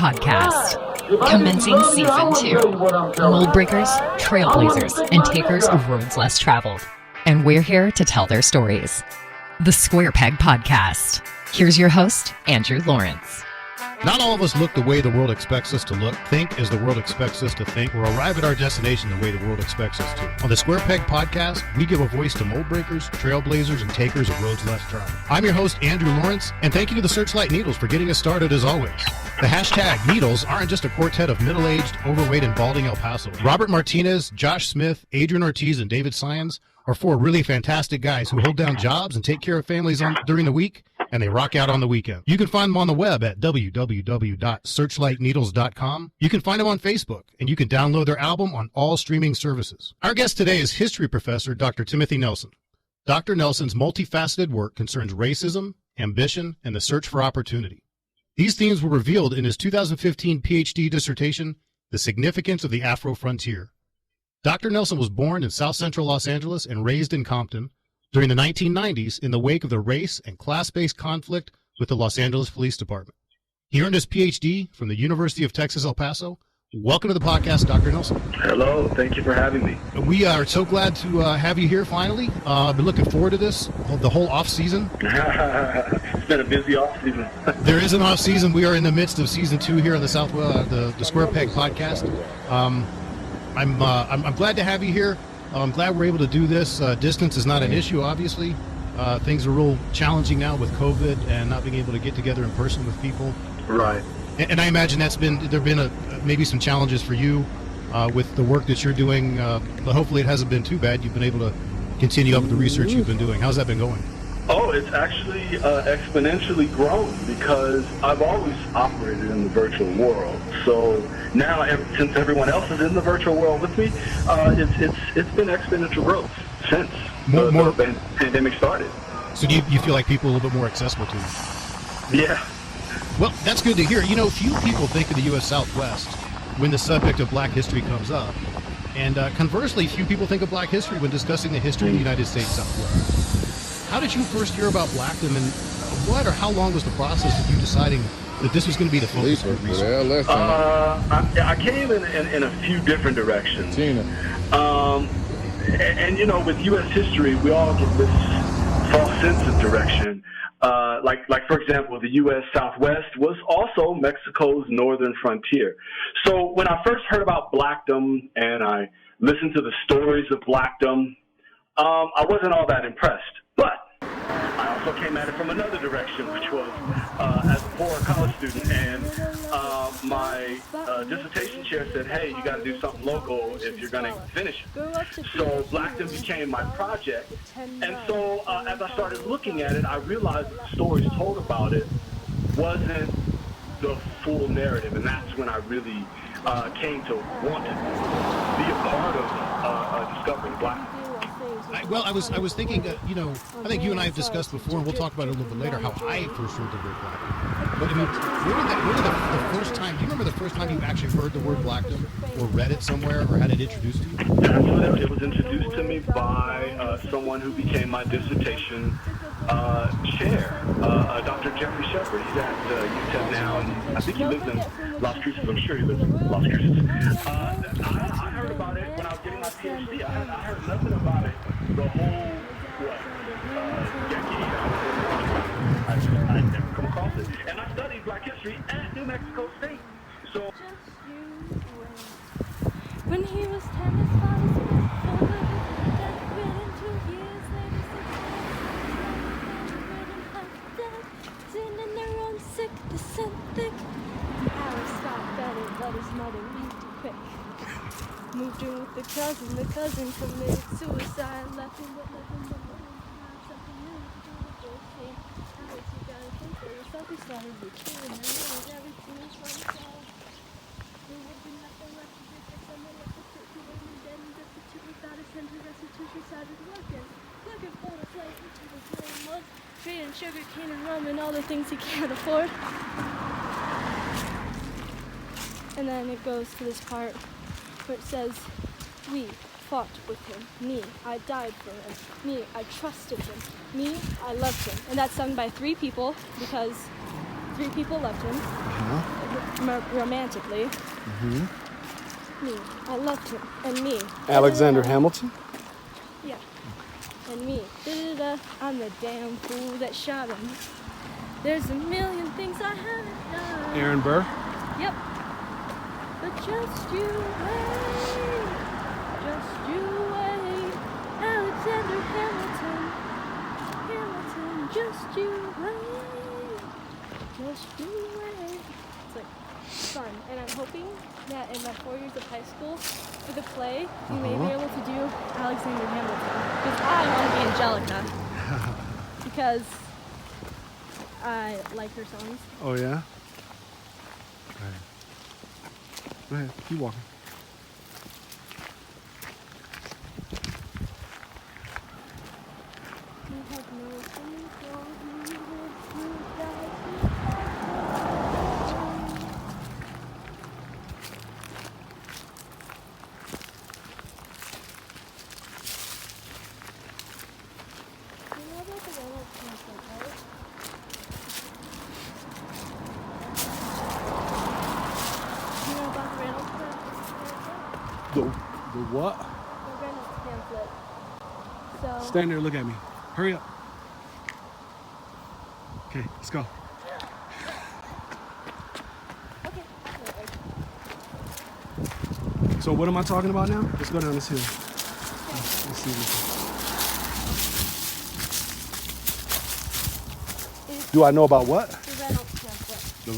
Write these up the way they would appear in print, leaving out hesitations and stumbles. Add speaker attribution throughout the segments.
Speaker 1: podcast. Commencing season 2. Mold breakers, trailblazers, and takers of roads less traveled. And we're here to tell their stories. The Square Peg Podcast. Here's your host, Andrew Lawrence.
Speaker 2: Not all of us look the way the world expects us to look, think as the world expects us to think, or arrive at our destination the way the world expects us to. On the Square Peg Podcast, we give a voice to mold breakers, trailblazers, and takers of roads less traveled. I'm your host, Andrew Lawrence, and thank you to the Searchlight Needles for getting us started as always. The hashtag Needles aren't just a quartet of middle-aged, overweight, and balding El Paso. Robert Martinez, Josh Smith, Adrian Ortiz, and David Syons are four really fantastic guys who hold down jobs and take care of families during the week, and they rock out on the weekend. You can find them on the web at www.searchlightneedles.com. You can find them on Facebook, and you can download their album on all streaming services. Our guest today is history professor Dr. Timothy Nelson. Dr. Nelson's multifaceted work concerns racism, ambition, and the search for opportunity. These themes were revealed in his 2015 Ph.D. dissertation, The Significance of the Afro Frontier. Dr. Nelson was born in South Central Los Angeles and raised in Compton during the 1990s in the wake of the race and class-based conflict with the Los Angeles Police Department. He earned his Ph.D. from the University of Texas, El Paso. Welcome to the podcast, Dr. Nelson.
Speaker 3: Hello. Thank you for having me.
Speaker 2: We are so glad to have you here finally. I've been looking forward to this, the whole off-season.
Speaker 3: It's been a busy off-season.
Speaker 2: There is an off-season. We are in the midst of season 2 here on the the Square Peg Podcast. I'm glad to have you here. I'm glad we're able to do this. Distance is not an issue, obviously. Things are real challenging now with COVID and not being able to get together in person with people.
Speaker 3: Right.
Speaker 2: And I imagine there've been maybe some challenges for you with the work that you're doing, but hopefully it hasn't been too bad. You've been able to continue up with the research you've been doing. How's that been going?
Speaker 3: Oh, it's actually exponentially grown because I've always operated in the virtual world. So now, since everyone else is in the virtual world with me, it's been exponential growth since the pandemic started.
Speaker 2: So do you feel like people are a little bit more accessible to you?
Speaker 3: Yeah.
Speaker 2: Well, that's good to hear. You know, few people think of the U.S. Southwest when the subject of black history comes up. And conversely, few people think of black history when discussing the history of the United States Southwest. How did you first hear about Blackdom, and what or how long was the process of you deciding that this was going to be the focus of your research?
Speaker 3: I came in a few different directions. And you know, with U.S. history, we all get this false sense of direction. Like for example, the U.S. Southwest was also Mexico's northern frontier. So when I first heard about Blackdom and I listened to the stories of Blackdom, I wasn't all that impressed. But I also came at it from another direction, which was as a poor college student, and my dissertation chair said, hey, you got to do something local if you're going to finish it. So Blackdom became my project, and so as I started looking at it, I realized that the stories told about it wasn't the full narrative, and that's when I really came to want to be a part of discovering Blackdom.
Speaker 2: I was thinking, I think you and I have discussed before, and we'll talk about it a little bit later, how I first heard the word Blackdom. But I mean, when the first time, do you remember the first time you actually heard the word Blackdom or read it somewhere or had it introduced to you?
Speaker 3: It was introduced to me by someone who became my dissertation chair, Dr. Jeffrey Shepard. He's at UTEP now, and I think he lives in Las Cruces. I'm sure he lives in Las Cruces. I heard about it when I was getting my Ph.D. I heard nothing about it the whole decade. I'd never come across it. And I studied Black history at New Mexico State. So
Speaker 4: when he was 10, his father said, that within 2 years later, in their own sick descent thick. Alice got better, but his mother moved too quick. Moved in with the cousin committed suicide, left him but something new to do with their thing. Alice, you gotta think for yourself, he started with you, and then everything is from himself. There would be nothing left to do for someone left to put you when you're dead and destitute without a cent of restitution, started looking for the place which he was doing most, trading sugar cane and rum and all the things he can't afford. And then it goes to this part where it says, we fought with him. Me, I died for him. Me, I trusted him. Me, I loved him. And that's sung by 3 people because 3 people loved him. romantically. Me. I loved him. And me.
Speaker 5: Alexander Hamilton?
Speaker 4: Yeah. And me. Da-da-da. I'm the damn fool that shot him. There's a million things I haven't done.
Speaker 5: Aaron Burr?
Speaker 4: Yep. But just you wait. Just you wait. Alexander Hamilton. Hamilton. Just you wait. Just you wait. It's like fun. And I'm hoping that in my 4 years of high school, for the play, you may be able to do Alexander Hamilton. Because I want to be Angelica. Because I like her songs.
Speaker 5: Oh, yeah? Go ahead. Keep walking.
Speaker 4: You have no control, you know about the Reynolds template, right? You know about the Reynolds template?
Speaker 5: The what?
Speaker 4: The Reynolds template. So,
Speaker 5: Stand there, look at me. Hurry up. Okay, let's go.
Speaker 4: okay.
Speaker 5: So what am I talking about now? Let's go down this hill. Let's see this. Do I know about what?
Speaker 4: The Reynolds template.
Speaker 5: The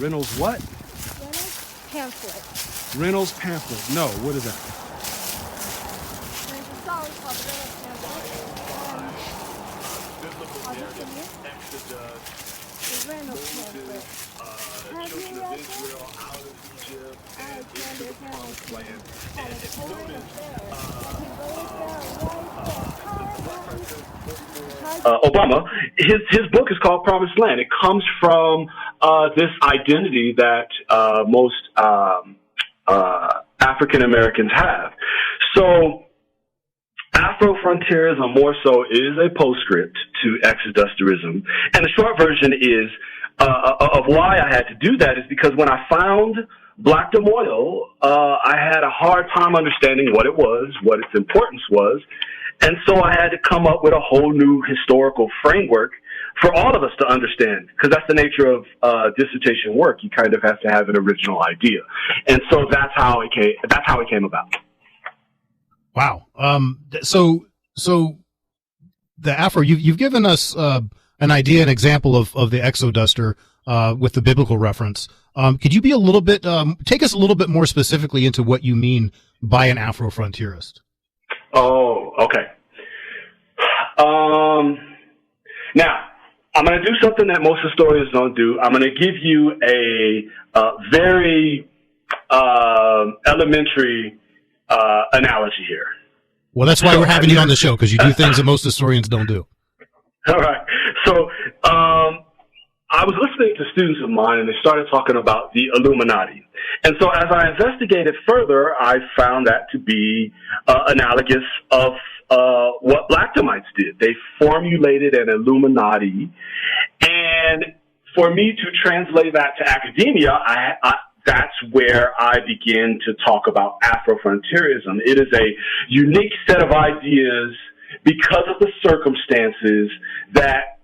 Speaker 5: Reynolds what?
Speaker 4: Reynolds pamphlet.
Speaker 5: Reynolds pamphlet. No, what is that?
Speaker 4: There's a song called The Reynolds Pamphlet. I'll just sing it. The Reynolds Pamphlet. Have you read it? Alexander Hamilton. Had a story of there. He wrote down
Speaker 3: Obama, his book is called Promised Land. It comes from this identity that most African Americans have. So Afro-frontierism more so is a postscript to exodusterism. And the short version is of why I had to do that is because when I found Blackdom Oil, I had a hard time understanding what it was, what its importance was. And so I had to come up with a whole new historical framework for all of us to understand, because that's the nature of dissertation work. You kind of have to have an original idea. And so that's how it came about.
Speaker 2: Wow. So the Afro, you've given us an idea, an example of the exoduster with the biblical reference. Could you be a little bit take us a little bit more specifically into what you mean by an Afro-frontierist?
Speaker 3: Oh, okay. Now, I'm going to do something that most historians don't do. I'm going to give you a very elementary analogy here.
Speaker 2: Well, that's why we're having you on the show, because you do things that most historians don't do.
Speaker 3: All right. So I was listening to students of mine, and they started talking about the Illuminati. And so as I investigated further, I found that to be analogous of what Blackdomites did. They formulated an Illuminati. And for me to translate that to academia, that's where I begin to talk about Afro-frontierism. It is a unique set of ideas because of the circumstances that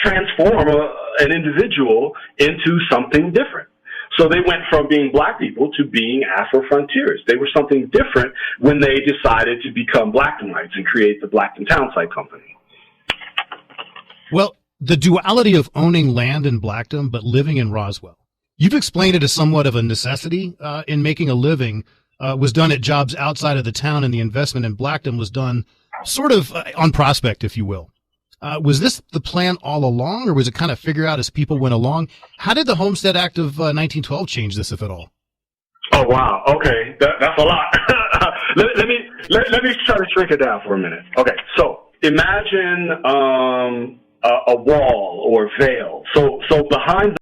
Speaker 3: transform an individual into something different. So they went from being black people to being Afro-frontiers. They were something different when they decided to become Blackdomites and create the Blackdom Townsite Company.
Speaker 2: Well, the duality of owning land in Blackdom but living in Roswell. You've explained it as somewhat of a necessity in making a living was done at jobs outside of the town, and the investment in Blackdom was done sort of on prospect, if you will. Was this the plan all along, or was it kind of figured out as people went along? How did the Homestead Act of 1912 change this, if at all?
Speaker 3: Oh, wow. Okay. That's a lot. let me try to shrink it down for a minute. Okay. So imagine a wall or veil. So behind